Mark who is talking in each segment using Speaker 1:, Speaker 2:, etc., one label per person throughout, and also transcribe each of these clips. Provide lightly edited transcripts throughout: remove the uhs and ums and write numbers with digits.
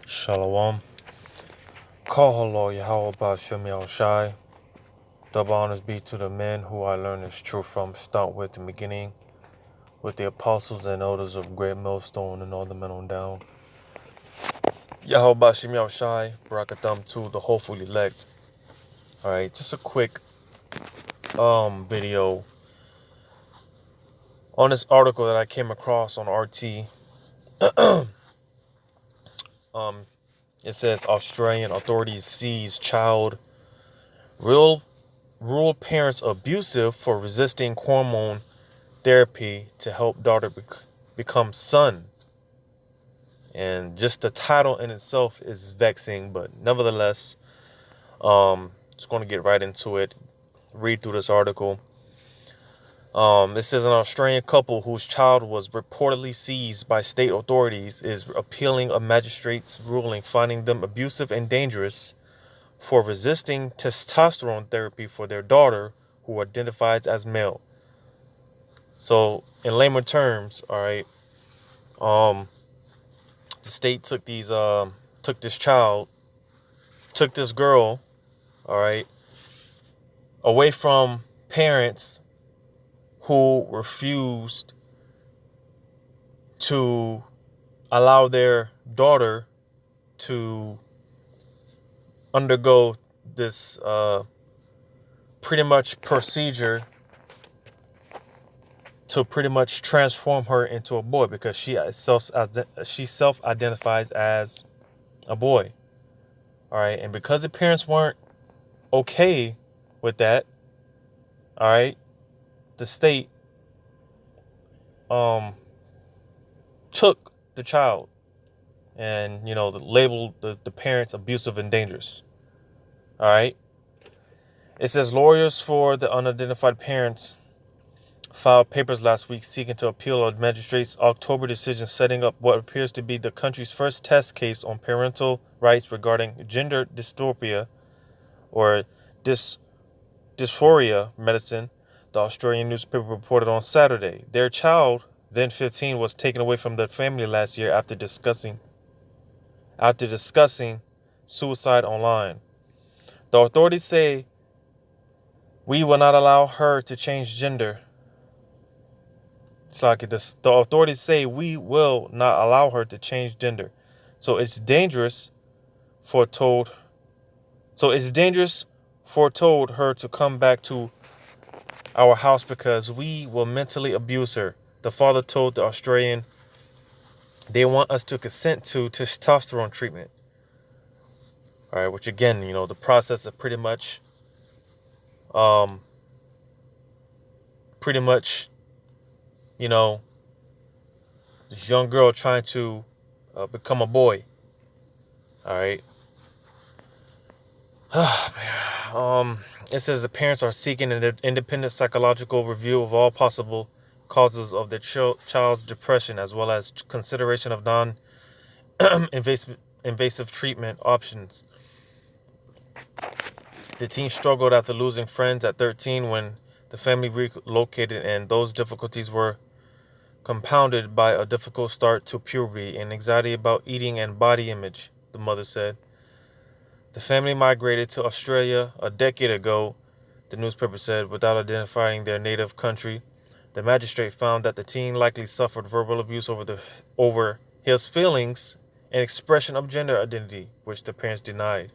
Speaker 1: Shalom. Kahalo Yahweh Shem Shai. Double honors be to the men who I learned this truth from. Start with the beginning, with the apostles and elders of Great Millstone and all the men on down. Yahweh Shem Shai, Barakatham to the hopeful elect. Alright, just a quick video on this article that I came across on RT. It says Australian authorities seize child rural parents abusive for resisting hormone therapy to help daughter become son. And just the title in itself is vexing, but nevertheless, just going to get right into it. Read through this article. This is an Australian couple whose child was reportedly seized by state authorities is appealing a magistrate's ruling finding them abusive and dangerous for resisting testosterone therapy for their daughter, who identifies as male. So, in layman terms, all right, the state took this girl, all right, away from parents who refused to allow their daughter to undergo this pretty much procedure to pretty much transform her into a boy, because she self-identifies as a boy. All right, and because the parents weren't okay with that, all right, the state took the child and labeled the parents abusive and dangerous. All right, it says lawyers for the unidentified parents filed papers last week seeking to appeal a magistrate's October decision setting up what appears to be the country's first test case on parental rights regarding gender dysphoria or dysphoria medicine. The Australian newspaper reported on Saturday. Their child, then 15, was taken away from the family last year after discussing suicide online. The authorities say we will not allow her to change gender. It's like this. The authorities say we will not allow her to change gender. So it's dangerous, foretold her to come back to our house because we will mentally abuse her. The father told the Australian they want us to consent to testosterone treatment. All right, which again, the process of pretty much, this young girl trying to become a boy. All right. It says the parents are seeking an independent psychological review of all possible causes of their child's depression, as well as consideration of non-invasive treatment options. The teen struggled after losing friends at 13 when the family relocated, and those difficulties were compounded by a difficult start to puberty and anxiety about eating and body image, the mother said. The family migrated to Australia a decade ago, the newspaper said, without identifying their native country. The magistrate found that the teen likely suffered verbal abuse over his feelings and expression of gender identity, which the parents denied.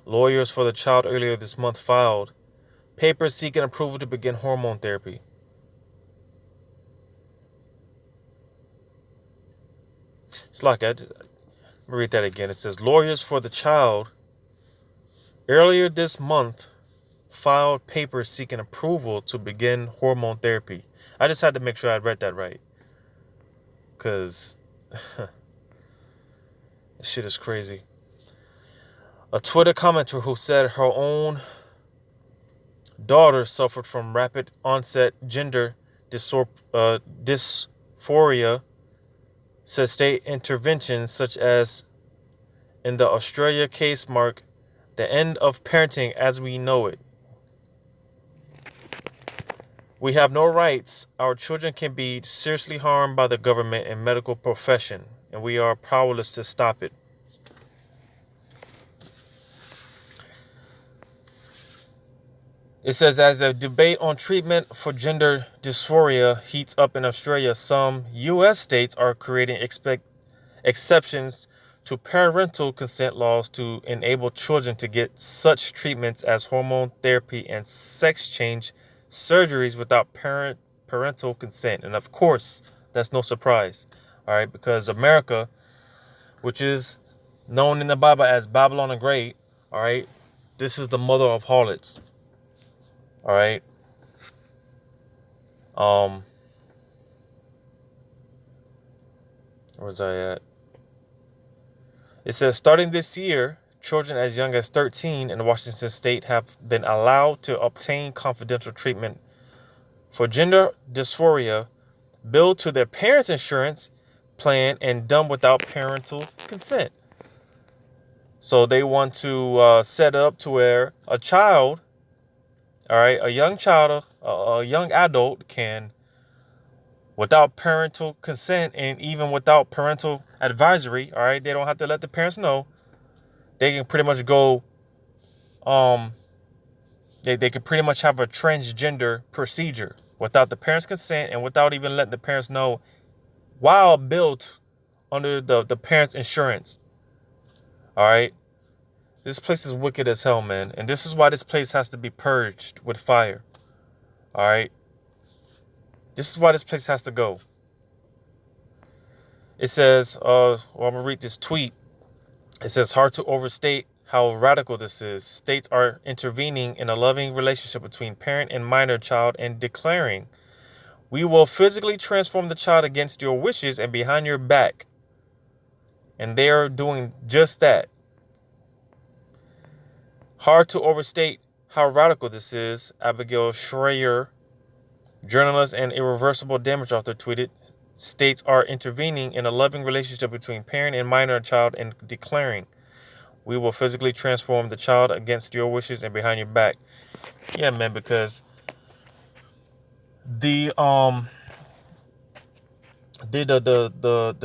Speaker 1: Lawyers for the child earlier this month filed papers seeking approval to begin hormone therapy. It's like let me read that again. It says lawyers for the child earlier this month filed papers seeking approval to begin hormone therapy. I just had to make sure I read that right, because this shit is crazy. A Twitter commenter who said her own daughter suffered from rapid onset gender dysphoria says state interventions such as in the Australia case mark the end of parenting as we know it. We have no rights. Our children can be seriously harmed by the government and medical profession, and we are powerless to stop it. It says, as the debate on treatment for gender dysphoria heats up in Australia, some U.S. states are creating exceptions to parental consent laws to enable children to get such treatments as hormone therapy and sex change surgeries without parental consent. And of course, that's no surprise, all right, because America, which is known in the Bible as Babylon the Great, all right, this is the mother of harlots, all right. Where's I at? It says, starting this year, children as young as 13 in Washington state have been allowed to obtain confidential treatment for gender dysphoria billed to their parents' insurance plan and done without parental consent. So they want to set it up to where a child, all right, a young child, a young adult can, without parental consent and even without parental advisory, all right, they don't have to let the parents know. They can pretty much go, they could pretty much have a transgender procedure without the parents' consent and without even letting the parents know, while built under the parents' insurance. All right. This place is wicked as hell, man. And this is why this place has to be purged with fire. All right. This is why this place has to go. It says, I'm going to read this tweet. It says, hard to overstate how radical this is. States are intervening in a loving relationship between parent and minor child and declaring, we will physically transform the child against your wishes and behind your back. And they are doing just that. Hard to overstate how radical this is, Abigail Schreier, journalist and irreversible damage author, tweeted. States are intervening in a loving relationship between parent and minor child and declaring, we will physically transform the child against your wishes and behind your back. Yeah, man, because the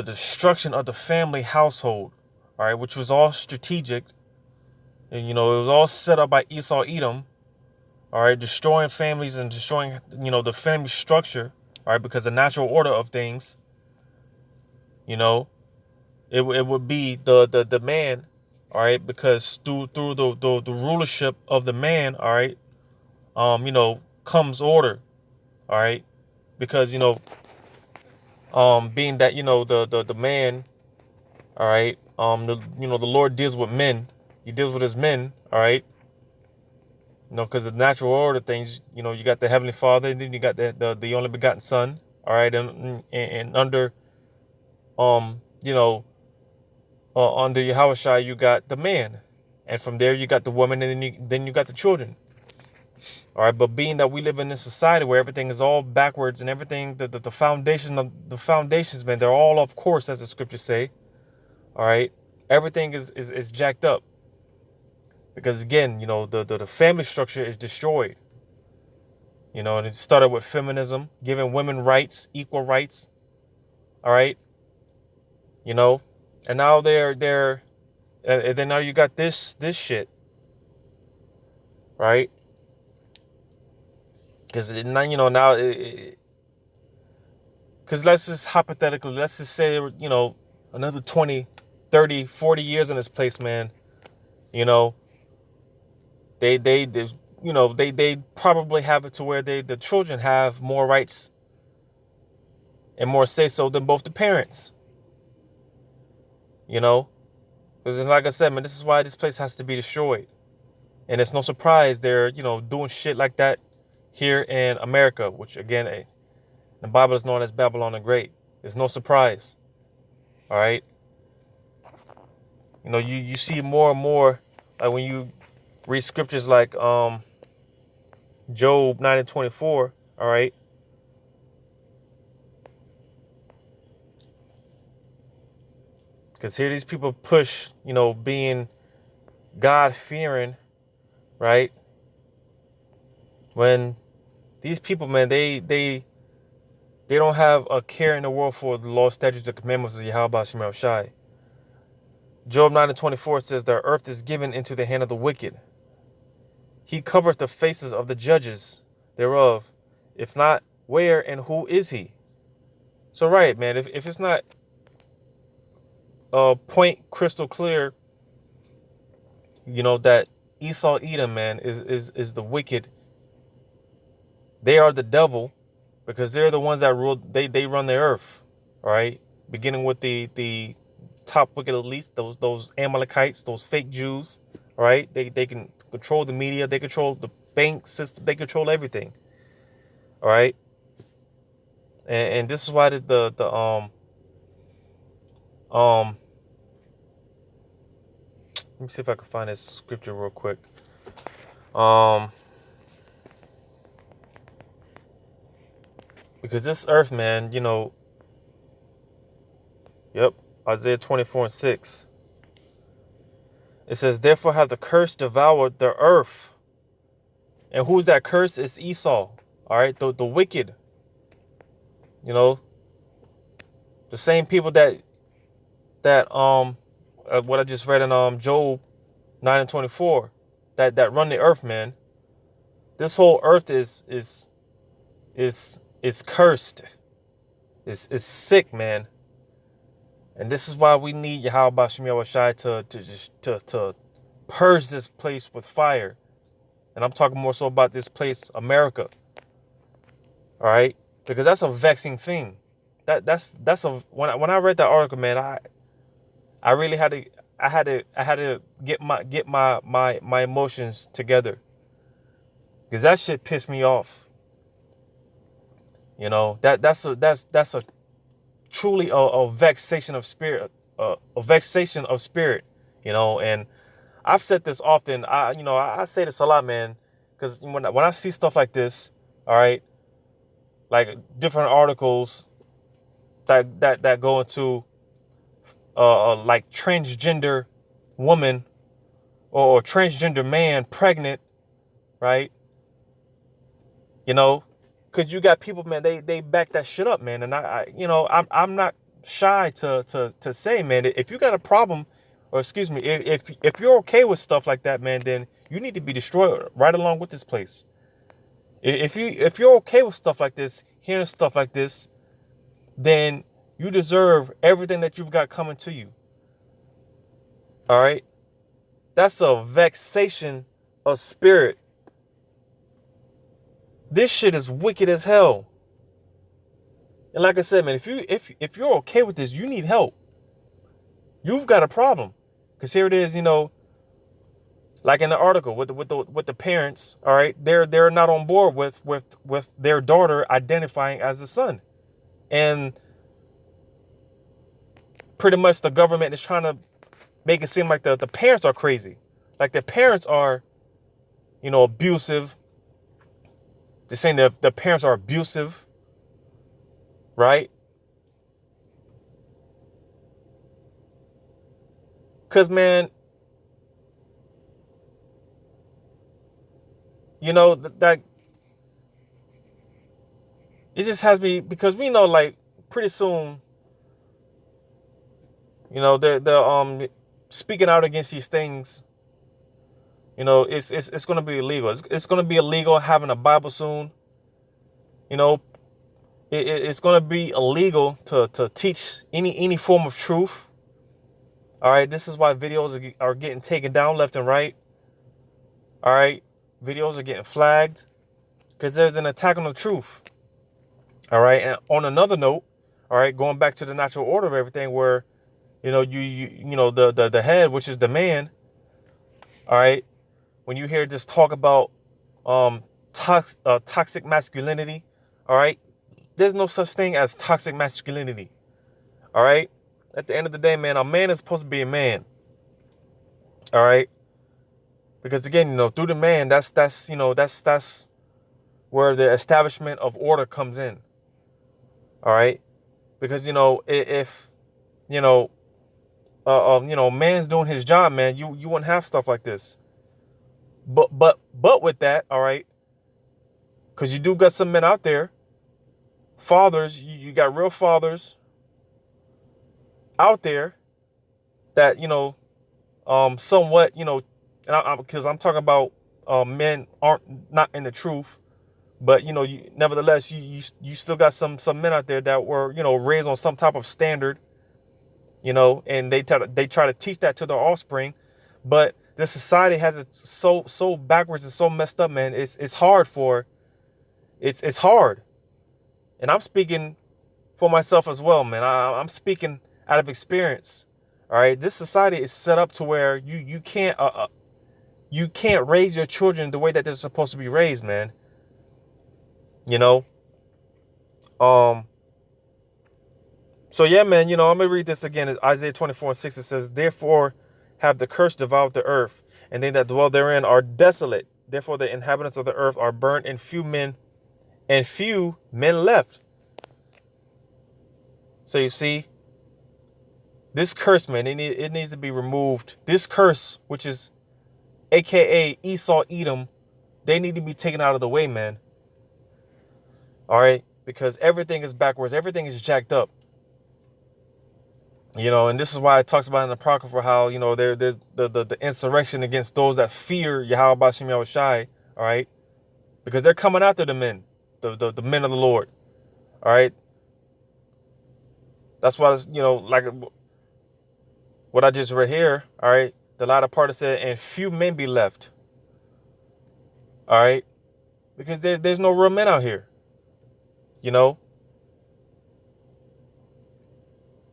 Speaker 1: destruction of the family household, all right, which was all strategic, and it was all set up by Esau Edom, all right, destroying families and destroying the family structure, all right, because the natural order of things, it would be the man, all right, because through the rulership of the man, all right, comes order, all right, because being that the man, all right, the Lord deals with men, he deals with his men, all right, because the natural order of things, you got the Heavenly Father, and then you got the only begotten Son, all right, and under under Yahushua, you got the man, and from there you got the woman, and then you got the children. All right, but being that we live in this society where everything is all backwards and everything, the foundations, man, they're all off course, as the scriptures say. All right, everything is jacked up because again, the family structure is destroyed. And it started with feminism, giving women rights, equal rights. All right, and now and then now you got this shit, right? Because now, because let's just hypothetically, let's just say another 20, 30, 40 years in this place, man. They probably have it to where the children have more rights and more say so than both the parents. Because like I said, man, this is why this place has to be destroyed. And it's no surprise they're, doing shit like that here in America, which again, the Bible is known as Babylon the Great. It's no surprise. All right. You see more and more, like when you read scriptures like Job 9:24, all right. Because here these people push, being God-fearing, right? When these people, man, they don't have a care in the world for the law, statutes, and commandments of Yahweh Shemel Shai. Job 9:24 says, the earth is given into the hand of the wicked. He covereth the faces of the judges thereof. If not, where and who is he? So right, man, if it's not point crystal clear, that Esau Edom, man, is the wicked. They are the devil because they're the ones that rule. They run the earth, all right? Beginning with the top wicked elites, those Amalekites, those fake Jews, all right? They can control the media, they control the bank system, they control everything, all right? And this is why let me see if I can find this scripture real quick. Because this earth, man, yep, Isaiah 24:6. It says, therefore have the curse devoured the earth. And who's that curse? It's Esau. All right, the wicked. The same people that what I just read in Job 9:24, that run the earth, man. This whole earth is cursed. It's sick, man. And this is why we need Yahweh Bashim Yahushai to purge this place with fire. And I'm talking more so about this place, America. All right, because that's a vexing thing. That's when I read that article, man, I really had to get my emotions together, because that shit pissed me off. That's a truly a vexation of spirit, a vexation of spirit. And I've said this often. I say this a lot, man, because when I see stuff like this, all right, like different articles that go into like transgender woman or transgender man pregnant, right? Because you got people, man, they back that shit up, man. And I'm not shy to say, man, if you got a problem, or excuse me, if you're okay with stuff like that, man, then you need to be destroyed right along with this place. If you're okay with stuff like this, hearing stuff like this, then you deserve everything that you've got coming to you. All right? That's a vexation of spirit. This shit is wicked as hell. And like I said, man, if you're okay with this, you need help. You've got a problem. Because here it is, like in the article with the parents, all right, they're not on board with their daughter identifying as a son. And pretty much the government is trying to make it seem like the parents are crazy. Like the parents are, abusive. They're saying that the parents are abusive, right? Because, man, that it just has me, because we know, like, pretty soon, they're speaking out against these things. It's going to be illegal. It's going to be illegal having a Bible soon. It's going to be illegal to teach any form of truth. All right, this is why videos are getting taken down left and right. All right, videos are getting flagged because there's an attack on the truth. All right, and on another note, all right, going back to the natural order of everything, where the head, which is the man. All right, when you hear this talk about toxic masculinity, all right, there's no such thing as toxic masculinity. All right, at the end of the day, man, a man is supposed to be a man. All right, because again, through the man, that's where the establishment of order comes in. All right, because if man's doing his job, man, you wouldn't have stuff like this. But with that, all right, because you do got some men out there, fathers, you got real fathers out there that somewhat, and because I'm talking about men aren't not in the truth, but nevertheless, you still got some men out there that were raised on some type of standard, and they try to teach that to their offspring, but the society has it so backwards and so messed up, man. It's hard, and I'm speaking for myself as well, man. I'm speaking out of experience. All right, this society is set up to where you can't raise your children the way that they're supposed to be raised, man. So yeah, man, I'm gonna read this again. Isaiah 24:6. It says, "Therefore have the curse devoured the earth, and they that dwell therein are desolate. Therefore the inhabitants of the earth are burnt, and few men left." So you see, this curse, man, it needs to be removed. This curse, which is AKA Esau, Edom, they need to be taken out of the way, man. All right, because everything is backwards, everything is jacked up. And this is why it talks about in the Apocrypha how there's the insurrection against those that fear Yahweh Bashim Yahushai. All right, because they're coming after the men, the men of the Lord. All right, that's why like what I just read here. All right, the latter part said, "And few men be left." All right, because there's no real men out here.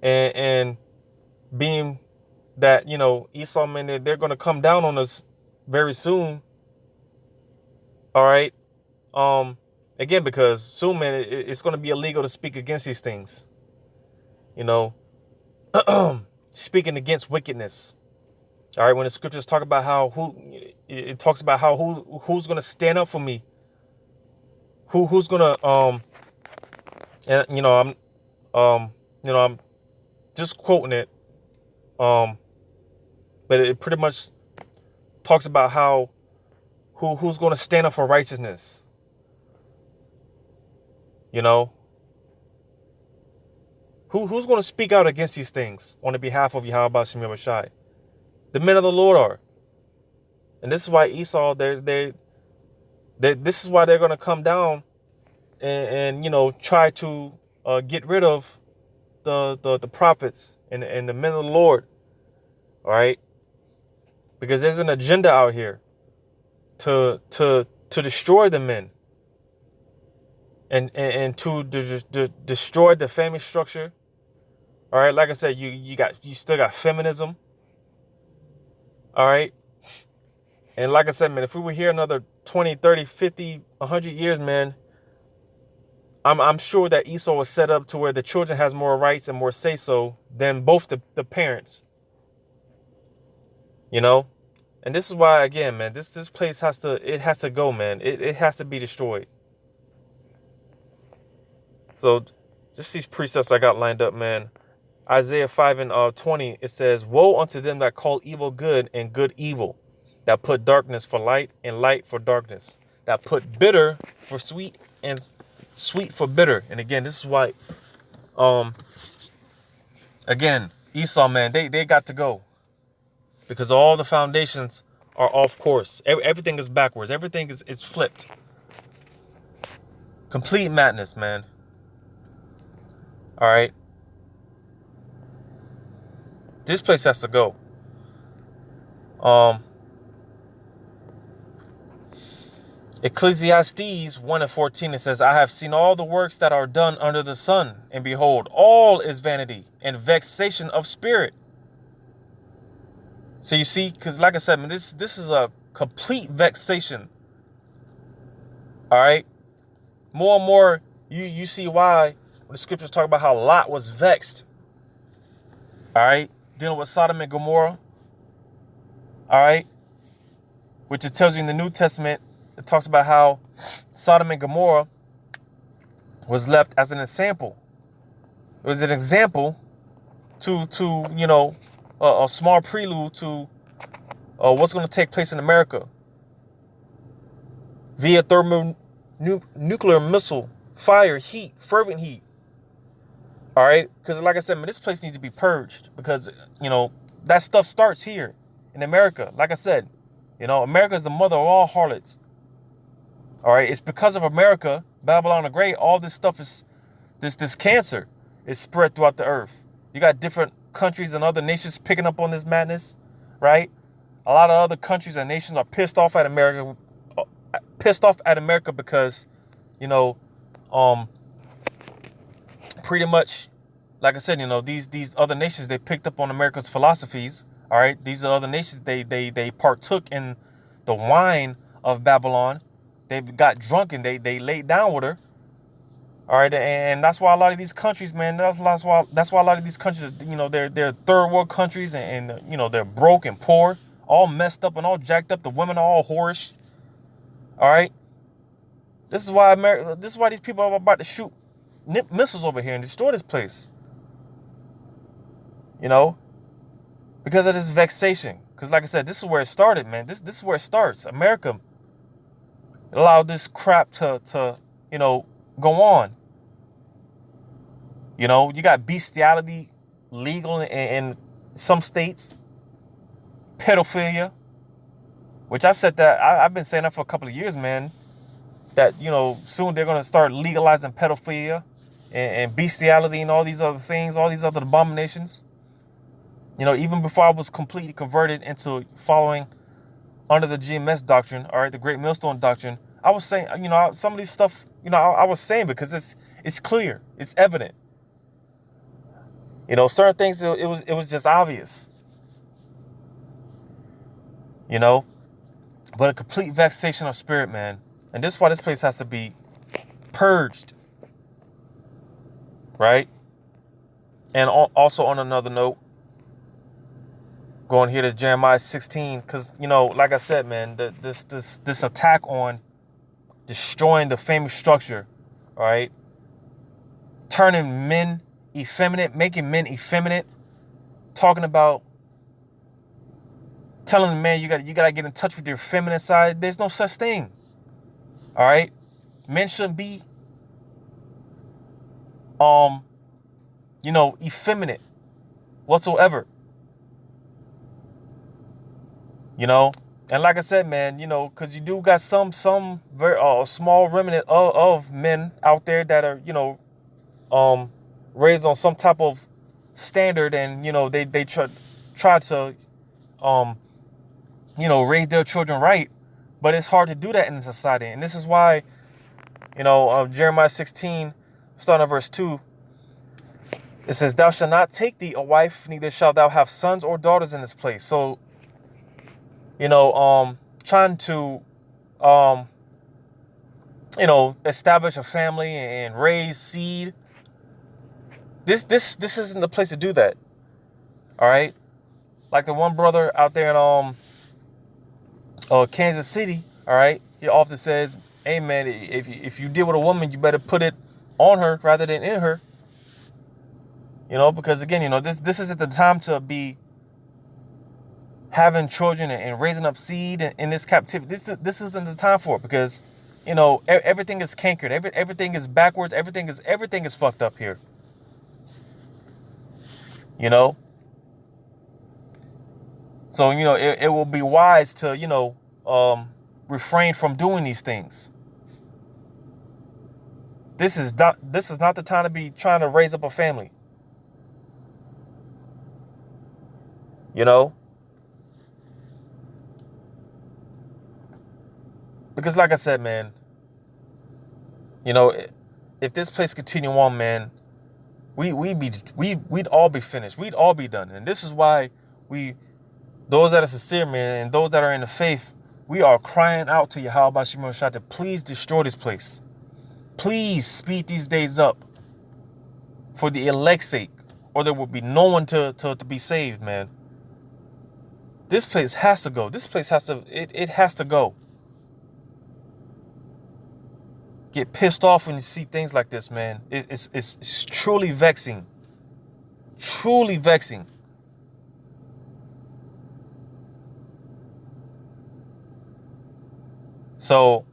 Speaker 1: And being that Esau men, they're going to come down on us very soon. All right, again, because soon, man, it's going to be illegal to speak against these things. Speaking against wickedness. All right, when the scriptures talk about it talks about who's going to stand up for me, who's going to and I'm just quoting it, but it pretty much talks about how who's going to stand up for righteousness. Who's going to speak out against these things on the behalf of Yahweh Bashim Yahushai? The men of the Lord are. And this is why Esau, this is why they're going to come down and try to get rid of the prophets and the men of the Lord. All right, because there's an agenda out here to destroy the men and to destroy the family structure. All right, like I said, you still got feminism. All right, and like I said, man, if we were here another 20, 30, 50, 100 years, man, I'm sure that Esau was set up to where the children has more rights and more say-so than both the parents. And this is why, again, man, this place has to go, man. It has to be destroyed. So just these precepts I got lined up, man. Isaiah 5:20, it says, "Woe unto them that call evil good and good evil, that put darkness for light and light for darkness, that put bitter for sweet and sweet for bitter." And again, this is why, again, Esau, man, they got to go. Because all the foundations are off course. Everything is backwards. Everything is flipped. Complete madness, man. All right. This place has to go. Ecclesiastes 1:14, it says, "I have seen all the works that are done under the sun, and behold, all is vanity and vexation of spirit." So you see, because like I said, man, this is a complete vexation. All right. More and more, you see why when the scriptures talk about how Lot was vexed. All right. Dealing with Sodom and Gomorrah. All right. Which it tells you in the New Testament, it talks about how Sodom and Gomorrah was left as an example. It was an example to a small prelude to what's going to take place in America via thermonuclear missile fire, heat, fervent heat. All right, because like I said, man, this place needs to be purged because that stuff starts here in America. Like I said, You know, America is the mother of all harlots. All right, it's because of America, Babylon the Great, all this stuff is this cancer is spread throughout the earth. You got different countries and other nations picking up on this madness, right? A lot of other countries and nations are pissed off at America because, you know, pretty much, like I said, you know, these other nations, they picked up on America's philosophies. All right, these are other nations, they partook in the wine of Babylon. They got drunk and they laid down with her. All right, and that's why a lot of these countries, man, that's why a lot of these countries, you know, they're third world countries, and you know, they're broke and poor, all messed up and all jacked up. The women are all whorish. All right, this is why these people are about to shoot missiles over here and destroy this place. You know, because of this vexation. Because like I said, this is where it started, man. This is where it starts. America allowed this crap to you know, go on. You know, you got bestiality legal in some states, pedophilia, which I've said that I've been saying that for a couple of years, man. That, you know, soon they're gonna start legalizing pedophilia and bestiality and all these other things, all these other abominations. You know, even before I was completely converted into following under the GMS doctrine, all right, the Great Millstone doctrine, I was saying, you know, some of these stuff, you know, I was saying because it's clear, it's evident. You know, certain things, it was just obvious. You know, but a complete vexation of spirit, man. And this is why this place has to be purged, right? And also on another note, going here to Jeremiah 16, because, you know, like I said, man, this attack on destroying the family structure, all right, turning men effeminate, making men effeminate, talking about telling the man you gotta get in touch with your feminine side. There's no such thing. All right, men shouldn't be you know, effeminate whatsoever. You know, and like I said, man, you know, because you do got some very small remnant of men out there that are, you know, raised on some type of standard, and you know, they try to you know, raise their children right, but it's hard to do that in society. And this is why, you know, Jeremiah 16, starting at verse 2, it says, "Thou shalt not take thee a wife, neither shalt thou have sons or daughters in this place." So, you know, trying to you know, establish a family and raise seed. This isn't the place to do that. All right, like the one brother out there in Kansas City. All right, he often says, "Hey man, if you deal with a woman, you better put it on her rather than in her." You know, because again, you know, this isn't the time to be having children and raising up seed in this captivity. This isn't the time for it, because, you know, everything is cankered, everything is backwards, everything is fucked up here. You know, so, you know, it will be wise to, you know, refrain from doing these things. This is not the time to be trying to raise up a family. You know, because like I said, man, you know, if this place continue on, man, we'd all be finished. We'd all be done. And this is why those that are sincere, man, and those that are in the faith, we are crying out to Yahweh Shemel Shah to please destroy this place. Please speed these days up for the elect's sake, or there will be no one to be saved, man. This place has to go. This place has to, it has to go. Get pissed off when you see things like this, man. It's truly vexing. Truly vexing. So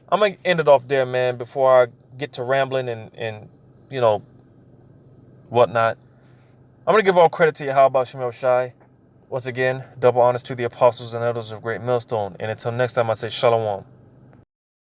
Speaker 1: I'm gonna end it off there, man, before I get to rambling and you know, whatnot. I'm gonna give all credit to Yahweh Shemel Shai. Once again, double honors to the apostles and elders of Great Millstone. And until next time, I say shalom.